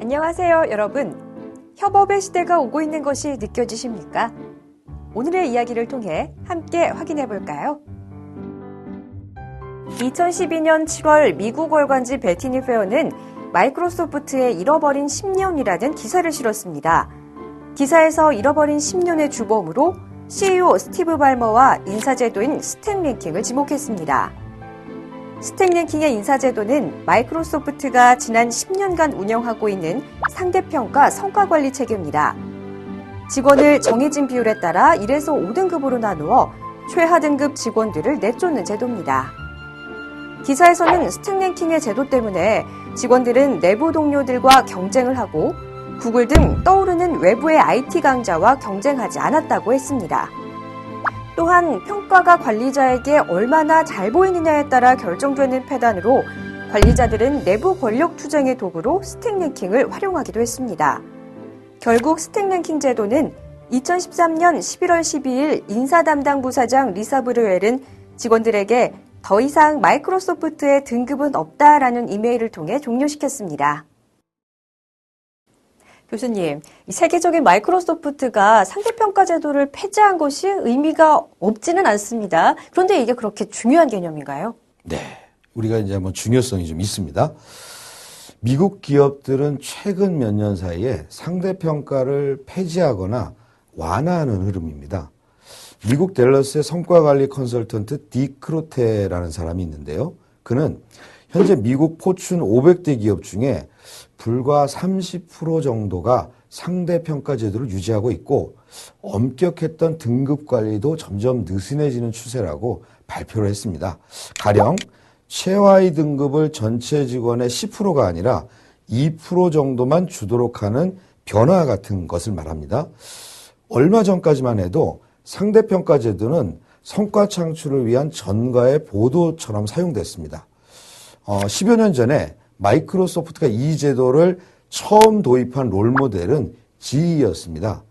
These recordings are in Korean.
안녕하세요, 여러분. 협업의 시대가 오고 있는 것이 느껴지십니까? 오늘의 이야기를 통해 함께 확인해 볼까요? 2012년 7월 미국 월간지 베티니 페어는 마이크로소프트의 잃어버린 10년이라는 기사를 실었습니다. 기사에서 잃어버린 10년의 주범으로 CEO 스티브 발머와 인사제도인 스택 랭킹을 지목했습니다. 스택 랭킹의 인사제도는 마이크로소프트가 지난 10년간 운영하고 있는 상대평가 성과관리 체계입니다. 직원을 정해진 비율에 따라 1에서 5등급으로 나누어 최하 등급 직원들을 내쫓는 제도입니다. 기사에서는 스택 랭킹의 제도 때문에 직원들은 내부 동료들과 경쟁을 하고 구글 등 떠오르는 외부의 IT 강자와 경쟁하지 않았다고 했습니다. 또한 평가가 관리자에게 얼마나 잘 보이느냐에 따라 결정되는 패단으로 관리자들은 내부 권력 투쟁의 도구로 스택 랭킹을 활용하기도 했습니다. 결국 스택 랭킹 제도는 2013년 11월 12일 인사 담당 부사장 리사 브루웰은 직원들에게 더 이상 마이크로소프트의 등급은 없다라는 이메일을 통해 종료시켰습니다. 교수님, 이 세계적인 마이크로소프트가 상대평가 제도를 폐지한 것이 의미가 없지는 않습니다. 그런데 이게 그렇게 중요한 개념인가요? 네. 우리가 이제 중요성이 좀 있습니다. 미국 기업들은 최근 몇 년 사이에 상대평가를 폐지하거나 완화하는 흐름입니다. 미국 댈러스의 성과관리 컨설턴트 딕 크로테라는 사람이 있는데요. 그는 현재 미국 포춘 500대 기업 중에 불과 30% 정도가 상대평가 제도를 유지하고 있고 엄격했던 등급 관리도 점점 느슨해지는 추세라고 발표를 했습니다. 가령 최하위 등급을 전체 직원의 10%가 아니라 2% 정도만 주도록 하는 변화 같은 것을 말합니다. 얼마 전까지만 해도 상대평가 제도는 성과 창출을 위한 전가의 보도처럼 사용됐습니다. 10여 년 전에 마이크로소프트가 이 제도를 처음 도입한 롤모델은 GE였습니다.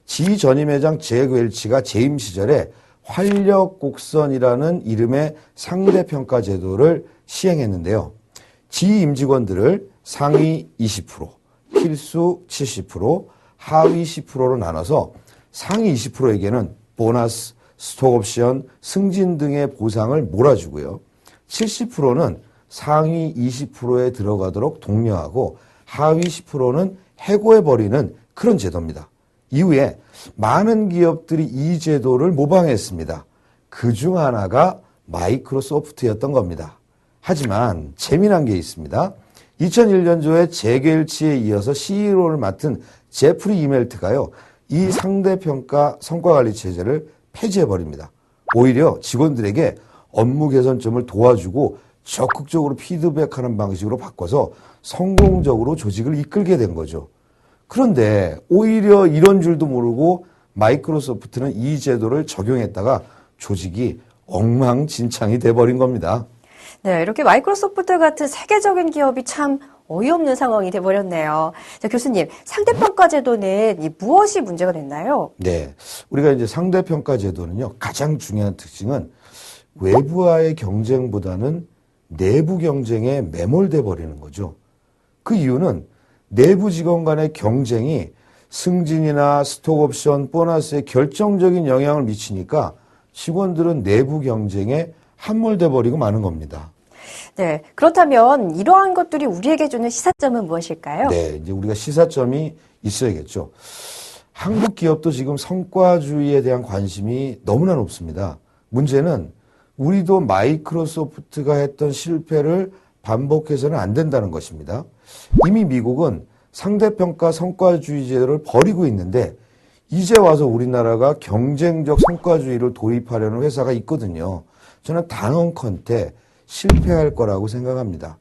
GE 전임 회장 잭 웰치가 재임 시절에 활력 곡선이라는 이름의 상대평가 제도를 시행했는데요. GE 임직원들을 상위 20%, 필수 70%, 하위 10%로 나눠서 상위 20%에게는 보너스, 스톡옵션, 승진 등의 보상을 몰아주고요. 70%는 상위 20%에 들어가도록 독려하고 하위 10%는 해고해버리는 그런 제도입니다. 이후에 많은 기업들이 이 제도를 모방했습니다. 그중 하나가 마이크로소프트였던 겁니다. 하지만 재미난 게 있습니다. 2001년도에 잭 웰치에 이어서 CEO를 맡은 제프리 이멜트가요. 이 상대평가 성과관리 체제를 폐지해버립니다. 오히려 직원들에게 업무 개선점을 도와주고 적극적으로 피드백하는 방식으로 바꿔서 성공적으로 조직을 이끌게 된 거죠. 그런데 오히려 이런 줄도 모르고 마이크로소프트는 이 제도를 적용했다가 조직이 엉망진창이 돼버린 겁니다. 네, 이렇게 마이크로소프트 같은 세계적인 기업이 참 어이없는 상황이 돼버렸네요. 자, 교수님, 상대평가 제도는 무엇이 문제가 됐나요? 네, 우리가 이제 상대평가 제도는요, 가장 중요한 특징은 외부와의 경쟁보다는 내부 경쟁에 매몰돼 버리는 거죠. 그 이유는 내부 직원 간의 경쟁이 승진이나 스톡옵션, 보너스에 결정적인 영향을 미치니까 직원들은 내부 경쟁에 함몰돼 버리고 마는 겁니다. 네, 그렇다면 이러한 것들이 우리에게 주는 시사점은 무엇일까요? 네, 이제 우리가 시사점이 있어야겠죠. 한국 기업도 지금 성과주의에 대한 관심이 너무나 높습니다. 문제는 우리도 마이크로소프트가 했던 실패를 반복해서는 안 된다는 것입니다. 이미 미국은 상대평가 성과주의 제도를 버리고 있는데 이제 와서 우리나라가 경쟁적 성과주의를 도입하려는 회사가 있거든요. 저는 단언컨대 실패할 거라고 생각합니다.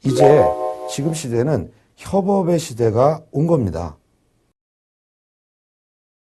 이제 지금 시대는 협업의 시대가 온 겁니다.